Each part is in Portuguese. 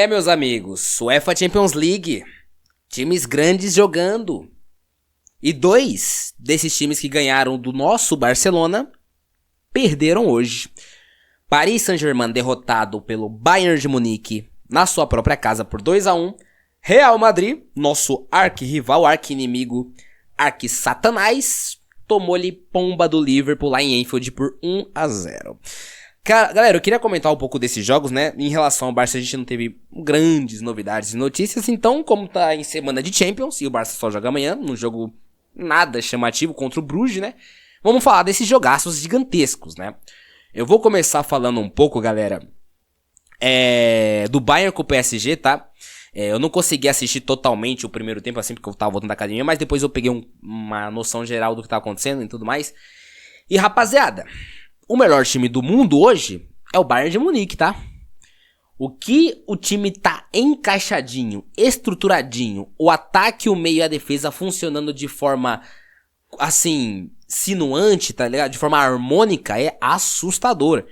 Meus amigos, UEFA Champions League, times grandes jogando. E dois desses times que ganharam do nosso Barcelona perderam hoje. Paris Saint-Germain derrotado pelo Bayern de Munique na sua própria casa por 2-1. Real Madrid, nosso arquirrival, arqui-inimigo, arqui-satanás, tomou-lhe pomba do Liverpool lá em Anfield por 1-0. Galera, eu queria comentar um pouco desses jogos, né? Em relação ao Barça, a gente não teve grandes novidades e notícias. Então, como tá em semana de Champions, e o Barça só joga amanhã, num jogo nada chamativo contra o Bruges, né? Vamos falar desses jogaços gigantescos, né? Eu vou começar falando um pouco, galera, do Bayern com o PSG, tá? Eu não consegui assistir totalmente o primeiro tempo, assim, porque eu tava voltando da academia, mas depois eu peguei uma noção geral do que tá acontecendo e tudo mais. E, rapaziada, o melhor time do mundo hoje é o Bayern de Munique, tá? O que o time tá encaixadinho, estruturadinho, o ataque, o meio e a defesa funcionando de forma, assim, sinuante, tá ligado? De forma harmônica, é assustador.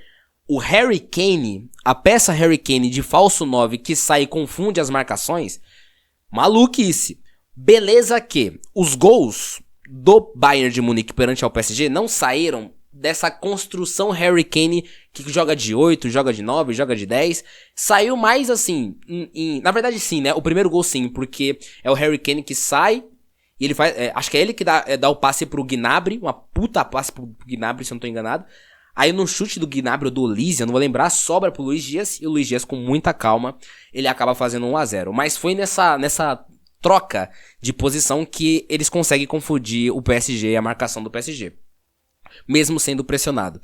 O Harry Kane, a peça Harry Kane de falso 9 que sai e confunde as marcações, maluquice. Beleza que os gols do Bayern de Munique perante ao PSG não saíram dessa construção Harry Kane que joga de 8, joga de 9, joga de 10. Saiu mais assim, na verdade sim, né? O primeiro gol sim, porque é o Harry Kane que sai e ele faz, acho que é ele que dá o passe pro Gnabry, uma puta passe pro Gnabry, se eu não tô enganado. Aí no chute do Gnabry ou do Olise, eu não vou lembrar, sobra pro Luiz Dias, e o Luiz Dias com muita calma, ele acaba fazendo 1-0. Mas foi nessa troca de posição que eles conseguem confundir o PSG e a marcação do PSG, mesmo sendo pressionado.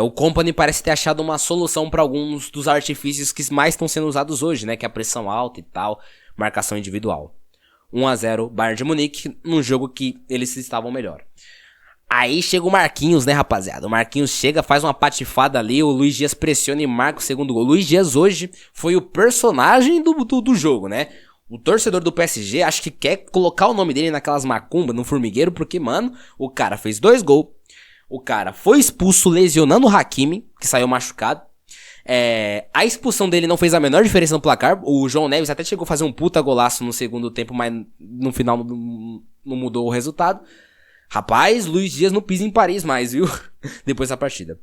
O Kompany parece ter achado uma solução para alguns dos artifícios que mais estão sendo usados hoje, né? Que é a pressão alta e tal, marcação individual. 1-0 Bayern de Munique, num jogo que eles estavam melhor. Aí chega o Marquinhos, né, rapaziada? O Marquinhos chega, faz uma patifada ali, o Luiz Dias pressiona e marca o segundo gol. O Luiz Dias hoje foi o personagem do jogo, né? O torcedor do PSG acho que quer colocar o nome dele naquelas macumbas, no formigueiro, porque, mano, o cara fez 2 gols. O cara foi expulso lesionando o Hakimi, que saiu machucado. A expulsão dele não fez a menor diferença no placar. O João Neves até chegou a fazer um puta golaço no segundo tempo, mas no final não mudou o resultado. Rapaz, Luiz Dias não pisa em Paris mais, viu? Depois da partida.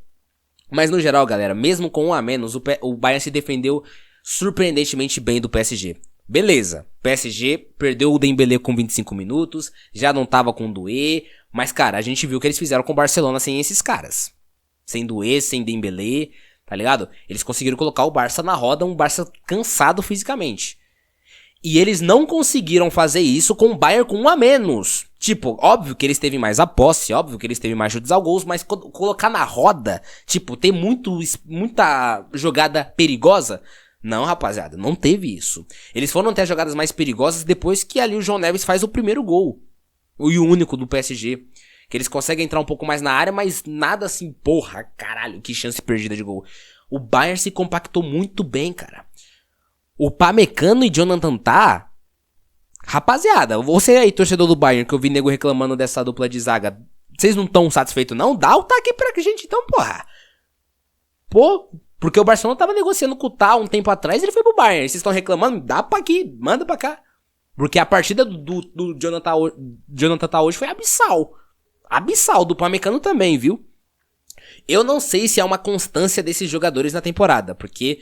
Mas no geral, galera, mesmo com 1 a menos, o Bayern se defendeu surpreendentemente bem do PSG. Beleza, PSG perdeu o Dembélé com 25 minutos, já não tava com o Doué, mas cara, a gente viu o que eles fizeram com o Barcelona sem esses caras. Sem Doué, sem Dembélé, tá ligado? Eles conseguiram colocar o Barça na roda, um Barça cansado fisicamente. E eles não conseguiram fazer isso com o Bayern com 1 a menos. Tipo, óbvio que eles teve mais a posse, óbvio que eles teve mais chutes ao gol, mas colocar na roda, tipo, ter muita jogada perigosa. Não, rapaziada, não teve isso. Eles foram ter as jogadas mais perigosas depois que ali o João Neves faz o primeiro gol. E o único do PSG. Que eles conseguem entrar um pouco mais na área, mas nada assim, porra, caralho, que chance perdida de gol. O Bayern se compactou muito bem, cara. O Pamecano e Jonathan Tah, rapaziada, você aí, torcedor do Bayern, que eu vi nego reclamando dessa dupla de zaga, vocês não estão satisfeitos não? Dá o Tah aqui pra gente então, porra. Pô, porque o Barcelona tava negociando com o Tah um tempo atrás e ele foi pro Bayern. Vocês estão reclamando? Dá pra aqui, manda pra cá. Porque a partida do Jonathan Tah hoje foi abissal. Abissal, do Pamecano também, viu? Eu não sei se é uma constância desses jogadores na temporada, porque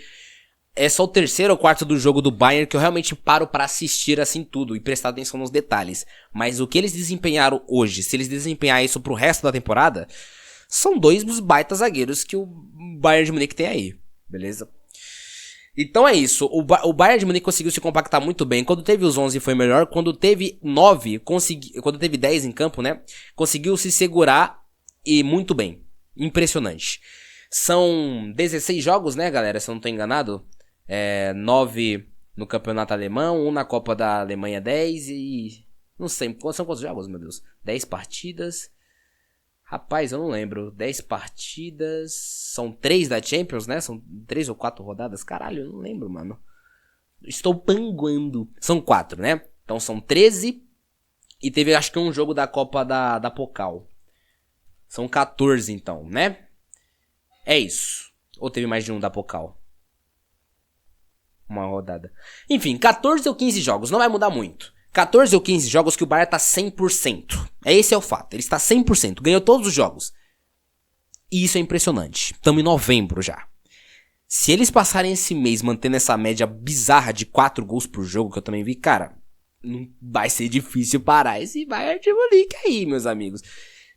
é só o terceiro ou quarto do jogo do Bayern que eu realmente paro pra assistir assim tudo e prestar atenção nos detalhes. Mas o que eles desempenharam hoje, se eles desempenharem isso pro resto da temporada, são 2 dos baita zagueiros que o Bayern de Munique tem aí, beleza? Então é isso, o Bayern de Munique conseguiu se compactar muito bem. Quando teve os 11 foi melhor, quando teve 9, quando teve 10 em campo, né, conseguiu se segurar e muito bem, impressionante. São 16 jogos, né, galera, se eu não tô enganado. 9 no campeonato alemão, 1 na Copa da Alemanha 10 e... não sei, são quantos jogos, meu Deus? 10 partidas... Rapaz, eu não lembro. 10 partidas... São 3 da Champions, né? São 3 ou 4 rodadas. Caralho, eu não lembro, mano. Estou panguando. São 4, né? Então são 13. E teve, acho que um jogo da Copa da Pokal. São 14, então, né? É isso. Ou teve mais de um da Pokal? uma rodada. Enfim, 14 ou 15 jogos, não vai mudar muito. 14 ou 15 jogos que o Bayern tá 100%. Esse é o fato, ele está 100%, ganhou todos os jogos. E isso é impressionante. Estamos em novembro já. Se eles passarem esse mês mantendo essa média bizarra de 4 gols por jogo, que eu também vi, cara, não vai ser difícil parar esse Bayern de Munique aí, meus amigos.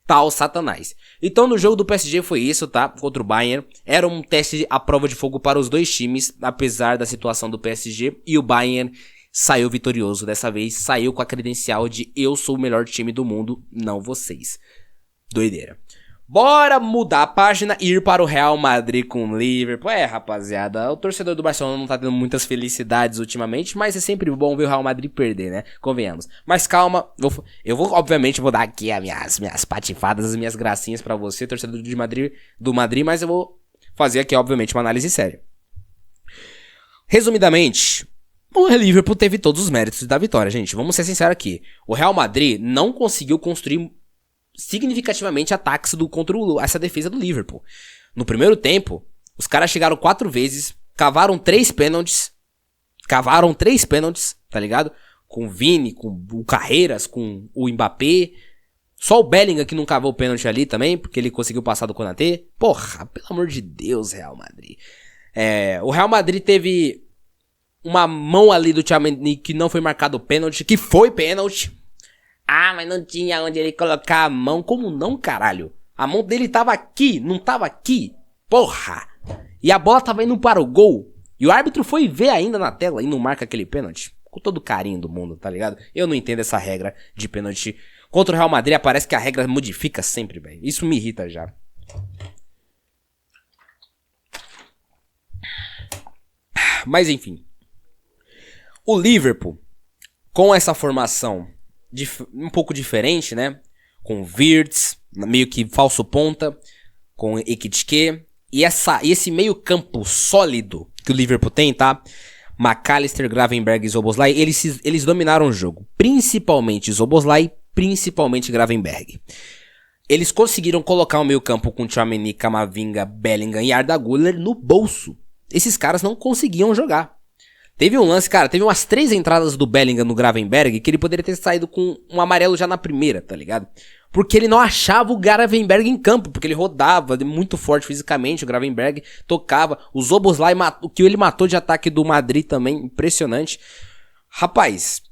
Tal Satanás. Então no jogo do PSG foi isso, tá? Contra o Bayern. Era um teste à prova de fogo para os dois times, apesar da situação do PSG. E o Bayern saiu vitorioso dessa vez. Saiu com a credencial de eu sou o melhor time do mundo, não vocês. Doideira. Bora mudar a página e ir para o Real Madrid com o Liverpool. Rapaziada, o torcedor do Barcelona não tá tendo muitas felicidades ultimamente, mas é sempre bom ver o Real Madrid perder, né? Convenhamos. Mas calma, eu vou obviamente, vou dar aqui as minhas patifadas, as minhas gracinhas pra você, torcedor do Madrid, mas eu vou fazer aqui, obviamente, uma análise séria. Resumidamente, o Liverpool teve todos os méritos da vitória, gente. Vamos ser sinceros aqui. O Real Madrid não conseguiu construir significativamente ataques contra essa defesa do Liverpool. No primeiro tempo, os caras chegaram 4 vezes, cavaram 3 pênaltis, tá ligado? Com o Vini, com o Carreiras, com o Mbappé. Só o Bellingham que não cavou o pênalti ali também, porque ele conseguiu passar do Konaté. Porra, pelo amor de Deus, Real Madrid. O Real Madrid teve uma mão ali do Tchouaméni que não foi marcado o pênalti, que foi pênalti. Ah, mas não tinha onde ele colocar a mão. Como não, caralho? A mão dele tava aqui, não tava aqui. Porra! E a bola tava indo para o gol. E o árbitro foi ver ainda na tela e não marca aquele pênalti. Com todo o carinho do mundo, tá ligado? Eu não entendo essa regra de pênalti. Contra o Real Madrid parece que a regra modifica sempre, velho. Isso me irrita já. Mas enfim. O Liverpool, com essa formação um pouco diferente, né? Com Wirtz, meio que falso ponta, com Ekitike. E esse meio campo sólido que o Liverpool tem, tá? McAllister, Gravenberch e Szoboszlai, eles dominaram o jogo. Principalmente Szoboszlai, principalmente Gravenberch. Eles conseguiram colocar o meio campo com Tchouaméni, Camavinga, Bellingham e Arda Güler no bolso. Esses caras não conseguiam jogar. Teve um lance, cara, teve umas 3 entradas do Bellingham no Gravenberch que ele poderia ter saído com um amarelo já na primeira, tá ligado? Porque ele não achava o Gravenberch em campo, porque ele rodava muito forte fisicamente, o Gravenberch tocava, o Szoboszlai, o que ele matou de ataque do Madrid também, impressionante. Rapaz,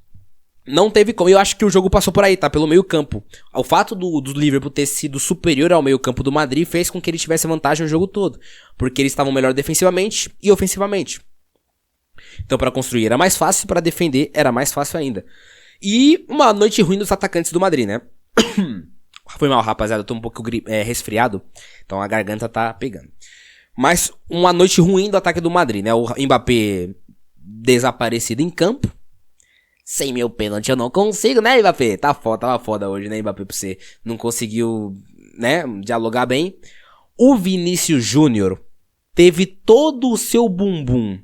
não teve como, eu acho que o jogo passou por aí, tá? Pelo meio campo. O fato do Liverpool ter sido superior ao meio campo do Madrid fez com que ele tivesse vantagem o jogo todo, porque eles estavam melhor defensivamente e ofensivamente. Então pra construir era mais fácil, pra defender era mais fácil ainda. E uma noite ruim dos atacantes do Madrid, né? Foi mal, rapaziada, eu tô um pouco resfriado, então a garganta tá pegando. Mas uma noite ruim do ataque do Madrid, né? O Mbappé desaparecido em campo. Sem meu pênalti eu não consigo, né, Mbappé? Tava foda hoje, né, Mbappé, pra você. Não conseguiu, né, dialogar bem. O Vinícius Júnior teve todo o seu bumbum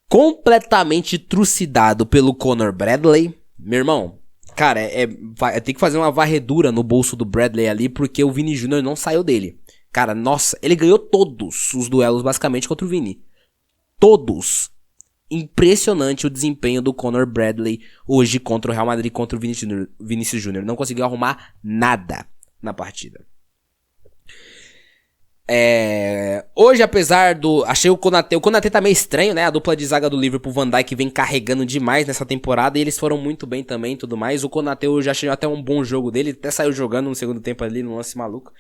completamente trucidado pelo Conor Bradley. Meu irmão, cara, tem que fazer uma varredura no bolso do Bradley ali, porque o Vini Júnior não saiu dele. Cara, nossa, ele ganhou todos os duelos basicamente contra o Vini. Todos. Impressionante o desempenho do Conor Bradley hoje contra o Real Madrid, contra o Vinícius Júnior. Não conseguiu arrumar nada na partida. Hoje, apesar do... Achei o Konaté tá meio estranho, né? A dupla de zaga do Liverpool, Van Dijk, vem carregando demais nessa temporada. E eles foram muito bem também e tudo mais. O Konaté hoje achei até um bom jogo dele. Até saiu jogando no segundo tempo ali, no lance maluco.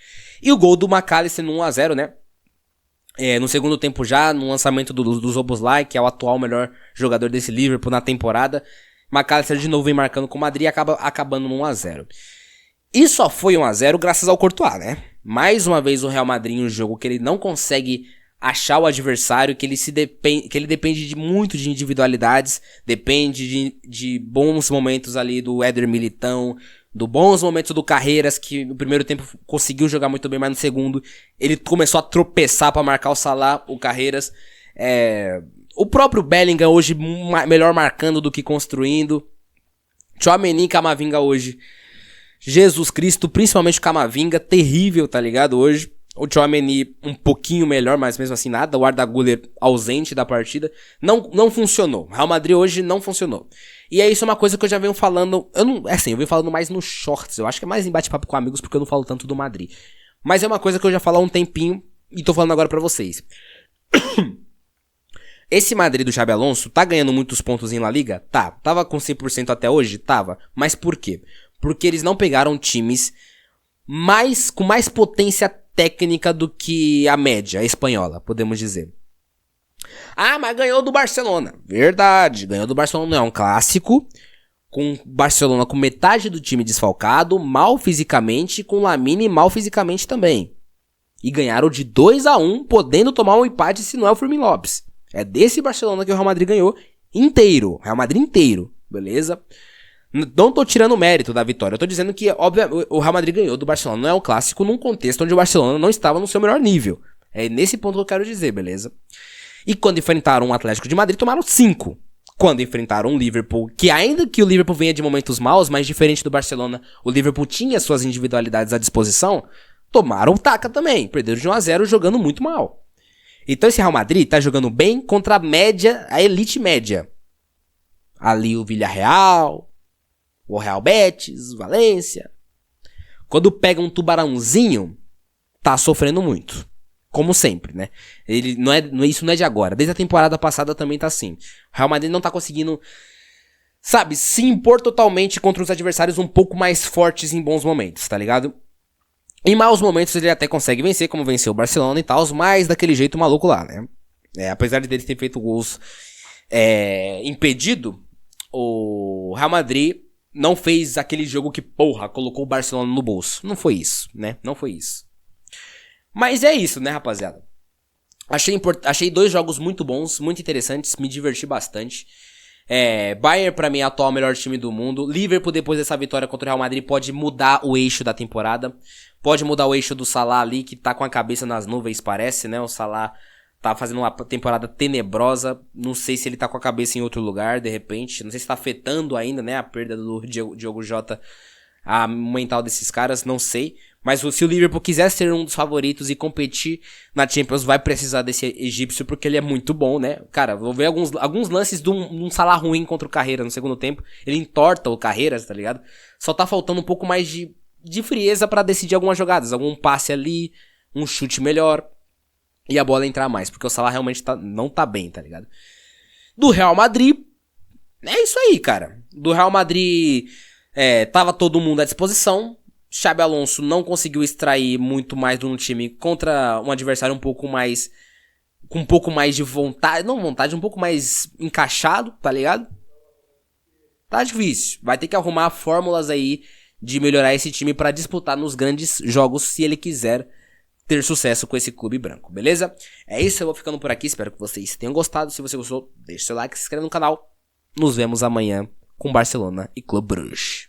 E o gol do McAllister no 1-0, né? No segundo tempo já, no lançamento do Szoboszlai, que é o atual melhor jogador desse Liverpool na temporada. McAllister de novo vem marcando com o Madrid e acaba acabando no 1-0. E só foi 1-0 graças ao Courtois, né? Mais uma vez o Real Madrid em um jogo que ele não consegue achar o adversário, que ele depende muito de individualidades, depende de bons momentos ali do Éder Militão, do bons momentos do Carreiras, que no primeiro tempo conseguiu jogar muito bem, mas no segundo ele começou a tropeçar pra marcar o Salah, o Carreiras. O próprio Bellingham hoje melhor marcando do que construindo. Tchouaméni e Camavinga hoje, Jesus Cristo, principalmente o Camavinga, terrível, tá ligado, hoje. O Tchouaméni um pouquinho melhor, mas mesmo assim nada. O Arda Güler ausente da partida. Não funcionou. Real Madrid hoje não funcionou. E é isso, uma coisa que eu já venho falando. Eu venho falando mais nos shorts. Eu acho que é mais em bate-papo com amigos, porque eu não falo tanto do Madrid. Mas é uma coisa que eu já falo há um tempinho e tô falando agora pra vocês. Esse Madrid do Xabi Alonso tá ganhando muitos pontos em La Liga? Tá. Tava com 100% até hoje? Tava. Mas por quê? Porque eles não pegaram times com mais potência técnica do que a média espanhola, podemos dizer. Ah, mas ganhou do Barcelona. Verdade, ganhou do Barcelona. É um clássico, com Barcelona com metade do time desfalcado, mal fisicamente, com Lamine mal fisicamente também. E ganharam de 2-1, podendo tomar um empate se não é o Fermín Lopes. É desse Barcelona que o Real Madrid ganhou inteiro. Real Madrid inteiro, beleza? Não tô tirando o mérito da vitória. Eu tô dizendo que, obviamente, o Real Madrid ganhou do Barcelona. Não é um clássico num contexto onde o Barcelona não estava no seu melhor nível. É nesse ponto que eu quero dizer, beleza? E quando enfrentaram o Atlético de Madrid, tomaram 5. Quando enfrentaram o Liverpool, que ainda que o Liverpool venha de momentos maus, mas diferente do Barcelona, o Liverpool tinha suas individualidades à disposição, tomaram taca também. Perderam de 1-0 jogando muito mal. Então esse Real Madrid tá jogando bem contra a média, a elite média. Ali o Villarreal, o Real Betis, Valência. Quando pega um tubarãozinho, tá sofrendo muito. Como sempre, né? Isso não é de agora. Desde a temporada passada também tá assim. O Real Madrid não tá conseguindo, sabe, se impor totalmente contra os adversários um pouco mais fortes em bons momentos, tá ligado? Em maus momentos ele até consegue vencer, como venceu o Barcelona e tal, mas daquele jeito maluco lá, né? Apesar de ele ter feito gols impedido, o Real Madrid não fez aquele jogo que, porra, colocou o Barcelona no bolso. Não foi isso, né? Não foi isso. Mas é isso, né, rapaziada? Achei 2 jogos muito bons, muito interessantes, me diverti bastante. Bayern, pra mim, é o atual melhor time do mundo. Liverpool, depois dessa vitória contra o Real Madrid, pode mudar o eixo da temporada. Pode mudar o eixo do Salah ali, que tá com a cabeça nas nuvens, parece, né? O Salah tá fazendo uma temporada tenebrosa. Não sei se ele tá com a cabeça em outro lugar, de repente. Não sei se tá afetando ainda, né, a perda do Diogo Jota, a mental desses caras, não sei. Mas se o Liverpool quiser ser um dos favoritos e competir na Champions, vai precisar desse egípcio, porque ele é muito bom, né? Cara, vou ver alguns lances de um Salah ruim contra o Carreira no segundo tempo. Ele entorta o Carreira, tá ligado? Só tá faltando um pouco mais de frieza pra decidir algumas jogadas. Algum passe ali, um chute melhor e a bola entrar mais. Porque o Salah realmente não tá bem, tá ligado? Do Real Madrid, é isso aí, cara. Do Real Madrid, tava todo mundo à disposição. Xabi Alonso não conseguiu extrair muito mais de um time contra um adversário com um pouco mais de vontade, um pouco mais encaixado, tá ligado? Tá difícil, vai ter que arrumar fórmulas aí de melhorar esse time pra disputar nos grandes jogos se ele quiser ter sucesso com esse clube branco, beleza? É isso, eu vou ficando por aqui, espero que vocês tenham gostado. Se você gostou, deixa seu like, se inscreve no canal. Nos vemos amanhã com Barcelona e Clube Bruges.